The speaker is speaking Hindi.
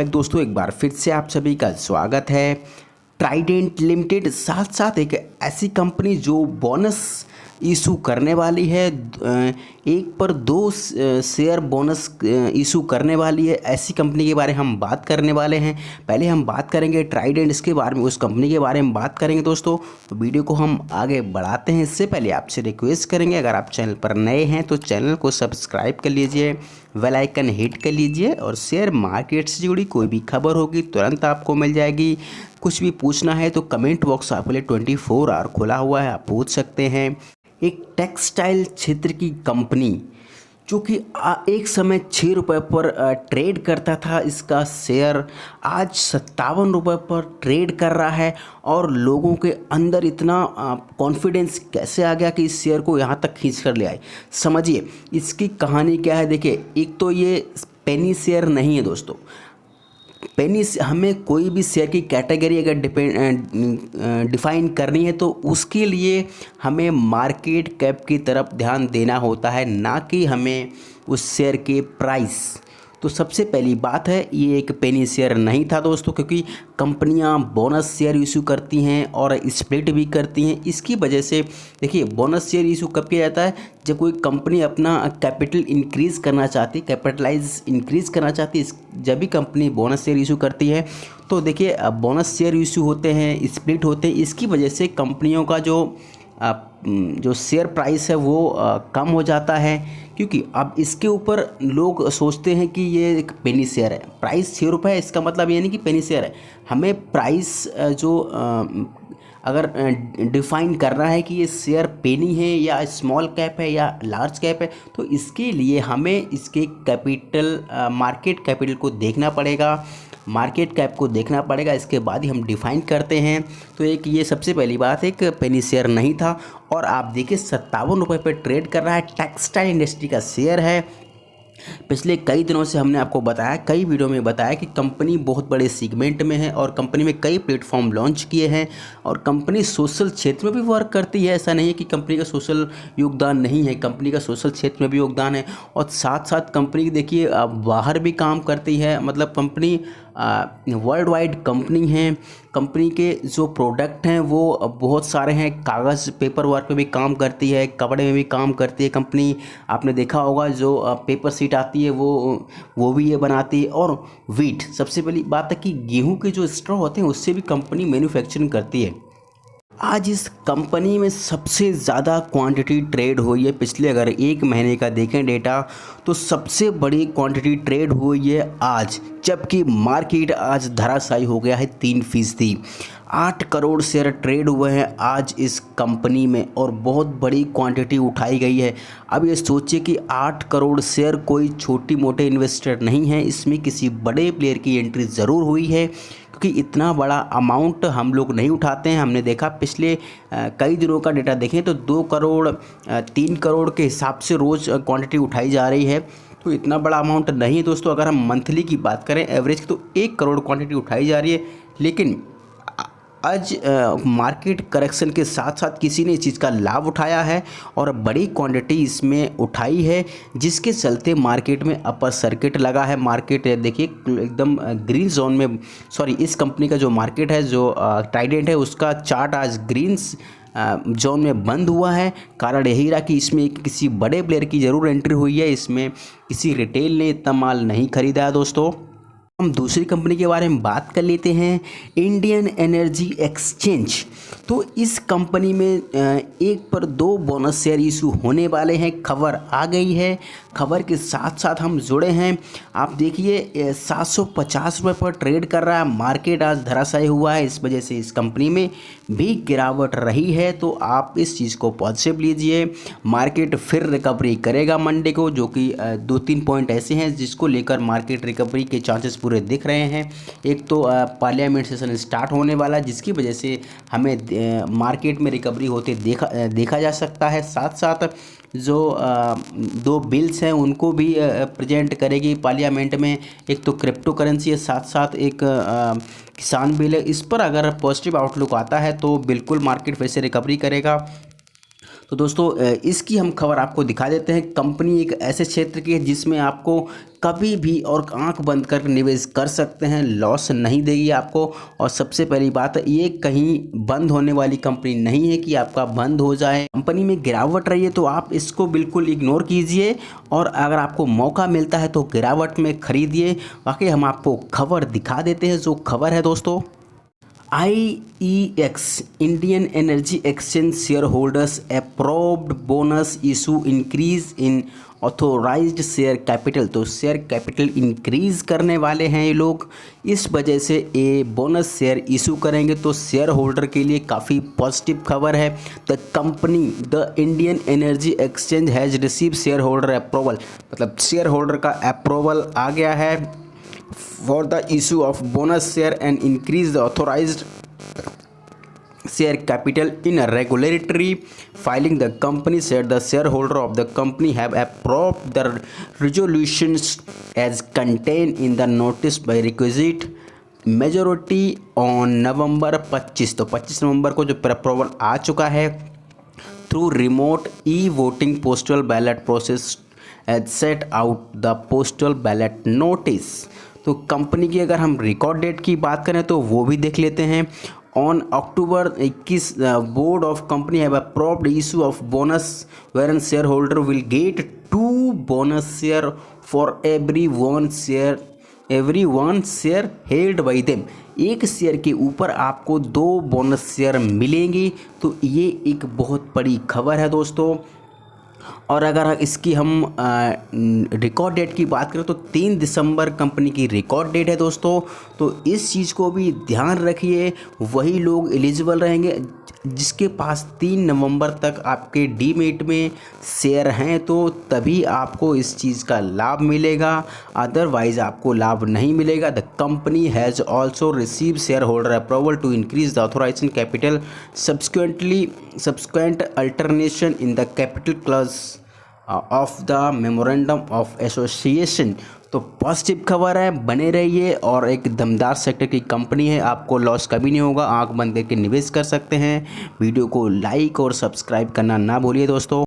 दोस्तों एक बार फिर से आप सभी का स्वागत है। ट्राइडेंट लिमिटेड साथ साथ एक ऐसी कंपनी जो बोनस इशू करने वाली है, एक पर दो शेयर बोनस इशू करने वाली है। ऐसी कंपनी के बारे में हम बात करने वाले हैं। पहले हम बात करेंगे ट्राइडेंट इसके बारे में, उस कंपनी के बारे में बात करेंगे दोस्तों। तो वीडियो को हम आगे बढ़ाते हैं। इससे पहले आपसे रिक्वेस्ट करेंगे, अगर आप चैनल पर नए हैं तो चैनल को सब्सक्राइब कर लीजिए, बेल आइकन हिट कर लीजिए और शेयर मार्केट से जुड़ी कोई भी खबर होगी तुरंत आपको मिल जाएगी। कुछ भी पूछना है तो कमेंट बॉक्स आपके लिए 24 आवर खुला हुआ है, आप पूछ सकते हैं। एक टेक्सटाइल क्षेत्र की कंपनी जो कि एक समय 6 रुपये पर ट्रेड करता था, इसका शेयर आज 57 रुपये पर ट्रेड कर रहा है। और लोगों के अंदर इतना कॉन्फिडेंस कैसे आ गया कि इस शेयर को यहाँ तक खींच कर ले आए। समझिए इसकी कहानी क्या है। देखिए, एक तो ये पेनी शेयर नहीं है दोस्तों। पेनी हमें कोई भी शेयर की कैटेगरी अगर डिफाइन करनी है तो उसके लिए हमें मार्केट कैप की तरफ ध्यान देना होता है, ना कि हमें उस शेयर के प्राइस। तो सबसे पहली बात है, ये एक पेनी शेयर नहीं था दोस्तों, क्योंकि कंपनियां बोनस शेयर इशू करती हैं और स्प्लिट भी करती हैं। इसकी वजह से देखिए, बोनस शेयर इशू कब किया जाता है, जब कोई कंपनी अपना कैपिटल इंक्रीज़ करना चाहती है, कैपिटलाइज इंक्रीज़ करना चाहती है, जब भी कंपनी बोनस शेयर इशू करती है। तो देखिए, बोनस शेयर इशू होते हैं, स्प्लिट होते हैं। इसकी वजह से कंपनियों का जो शेयर प्राइस है वो कम हो जाता है, क्योंकि अब इसके ऊपर लोग सोचते हैं कि ये एक पेनी शेयर है। प्राइस 6 रुपये है, इसका मतलब ये नहीं कि पेनी शेयर है। हमें प्राइस अगर डिफ़ाइन करना है कि ये शेयर पेनी है या स्मॉल कैप है या लार्ज कैप है, तो इसके लिए हमें इसके कैपिटल मार्केट कैपिटल को देखना पड़ेगा, मार्केट कैप को देखना पड़ेगा। इसके बाद ही हम डिफ़ाइन करते हैं। तो एक ये सबसे पहली बात, एक पेनी शेयर नहीं था। और आप देखिए 57 रुपये पर ट्रेड कर रहा है। टेक्सटाइल इंडस्ट्री का शेयर है। पिछले कई दिनों से हमने आपको बताया, कई वीडियो में बताया कि कंपनी बहुत बड़े सीगमेंट में है और कंपनी में कई प्लेटफॉर्म लॉन्च किए हैं और कंपनी सोशल क्षेत्र में भी वर्क करती है। ऐसा नहीं है कि कंपनी का सोशल योगदान नहीं है, कंपनी का सोशल क्षेत्र में भी योगदान है। और साथ साथ कंपनी देखिए बाहर भी काम करती है, मतलब कंपनी वर्ल्ड वाइड कंपनी है। कंपनी के जो प्रोडक्ट हैं वो बहुत सारे हैं, कागज़ पेपर वर्क में भी काम करती है, कपड़े में भी काम करती है कंपनी। आपने देखा होगा जो पेपर सीट आती है वो भी ये बनाती है। और वीट, सबसे पहली बात है कि गेहूं के जो स्ट्रॉ होते हैं उससे भी कंपनी मैन्युफैक्चरिंग करती है। आज इस कंपनी में सबसे ज़्यादा क्वांटिटी ट्रेड हुई है। पिछले अगर एक महीने का देखें डेटा तो सबसे बड़ी क्वांटिटी ट्रेड हुई है आज, जबकि मार्केट आज धराशायी हो गया है 3%। 8 करोड़ शेयर ट्रेड हुए हैं आज इस कंपनी में और बहुत बड़ी क्वांटिटी उठाई गई है। अब ये सोचिए कि 8 करोड़ शेयर कोई छोटी मोटे इन्वेस्टर नहीं है, इसमें किसी बड़े प्लेयर की एंट्री ज़रूर हुई है, क्योंकि इतना बड़ा अमाउंट हम लोग नहीं उठाते हैं। हमने देखा पिछले कई दिनों का डेटा देखें तो 2 करोड़ 3 करोड़ के हिसाब से रोज़ क्वांटिटी उठाई जा रही है। तो इतना बड़ा अमाउंट नहीं है दोस्तों। अगर हम मंथली की बात करें एवरेज की, तो 1 करोड़ क्वांटिटी उठाई जा रही है। लेकिन आज मार्केट करेक्शन के साथ साथ किसी ने इस चीज़ का लाभ उठाया है और बड़ी क्वांटिटी इसमें उठाई है, जिसके चलते मार्केट में अपर सर्किट लगा है। मार्केट देखिए एकदम ग्रीन जोन में, सॉरी, इस कंपनी का जो मार्केट है, जो ट्राइडेंट है, उसका चार्ट आज ग्रीन जोन में बंद हुआ है। कारण यही रहा कि इसमें किसी बड़े प्लेयर की ज़रूर एंट्री हुई है, इसमें किसी रिटेल ने इतना माल नहीं खरीदा है दोस्तों। हम दूसरी कंपनी के बारे में बात कर लेते हैं, इंडियन एनर्जी एक्सचेंज। तो इस कंपनी में एक पर 2 बोनस शेयर इशू होने वाले हैं, खबर आ गई है। खबर के साथ साथ हम जुड़े हैं। आप देखिए 750 रुपये पर ट्रेड कर रहा है, मार्केट आज धराशायी हुआ है, इस वजह से इस कंपनी में भी गिरावट रही है। तो आप इस चीज़ को पॉजिटिव लीजिए, मार्केट फिर रिकवरी करेगा मंडे को, जो कि 2-3 पॉइंट ऐसे हैं जिसको लेकर मार्केट रिकवरी के चांसेस पूरे दिख रहे हैं। एक तो पार्लियामेंट सेशन स्टार्ट होने वाला है, जिसकी वजह से हमें मार्केट में रिकवरी होते देखा जा सकता है। साथ साथ जो 2 बिल्स हैं उनको भी प्रेजेंट करेगी पार्लियामेंट में। एक तो क्रिप्टो करेंसी है, साथ साथ एक किसान बिल है। इस पर अगर पॉजिटिव आउटलुक आता है तो बिल्कुल मार्केट फिर से रिकवरी करेगा। तो दोस्तों इसकी हम खबर आपको दिखा देते हैं। कंपनी एक ऐसे क्षेत्र की है जिसमें आपको कभी भी और आंख बंद कर निवेश कर सकते हैं, लॉस नहीं देगी आपको। और सबसे पहली बात, ये कहीं बंद होने वाली कंपनी नहीं है कि आपका बंद हो जाए। कंपनी में गिरावट रही है तो आप इसको बिल्कुल इग्नोर कीजिए, और अगर आपको मौका मिलता है तो गिरावट में खरीदिए। बाकी हम आपको खबर दिखा देते हैं। जो खबर है दोस्तों, IEX Indian energy exchange share holders approved bonus issue increase in authorised share capital. तो शेयर कैपिटल इंक्रीज करने वाले हैं ये लोग, इस वजह से ये बोनस शेयर इशू करेंगे। तो शेयर होल्डर के लिए काफ़ी पॉजिटिव खबर है। The company the Indian energy exchange has receive share holder approval, मतलब शेयर होल्डर का अप्रूवल आ गया है for the issue of bonus share and increase the authorized share capital in a regulatory filing. The company said the shareholder of the company have approved the resolutions as contained in the notice by requisite majority on November 25। तो 25 नवंबर को जो अप्रूवल आ चुका है through remote e-voting postal ballot process as set out the postal ballot notice। तो कंपनी की अगर हम रिकॉर्ड डेट की बात करें तो वो भी देख लेते हैं। On October 21 board of company have approved issue of bonus Warren share holder will get 2 bonus share for every one share held by them. एक शेयर के ऊपर आपको 2 बोनस शेयर मिलेंगी। तो ये एक बहुत बड़ी खबर है दोस्तों। और अगर इसकी हम रिकॉर्ड डेट की बात करें तो 3 दिसंबर कंपनी की रिकॉर्ड डेट है दोस्तों। तो इस चीज़ को भी ध्यान रखिए, वही लोग एलिजिबल रहेंगे जिसके पास 3 नवंबर तक आपके डीमेट में शेयर हैं, तो तभी आपको इस चीज़ का लाभ मिलेगा, अदरवाइज आपको लाभ नहीं मिलेगा। The company has also receive share holder approval to increase the authorisation capital subsequent alternation in the capital clause of the memorandum of association. तो पॉजिटिव खबर है, बने रहिए। और एक दमदार सेक्टर की कंपनी है, आपको लॉस कभी नहीं होगा, आंख बंद करके निवेश कर सकते हैं। वीडियो को लाइक और सब्सक्राइब करना ना भूलिए दोस्तों।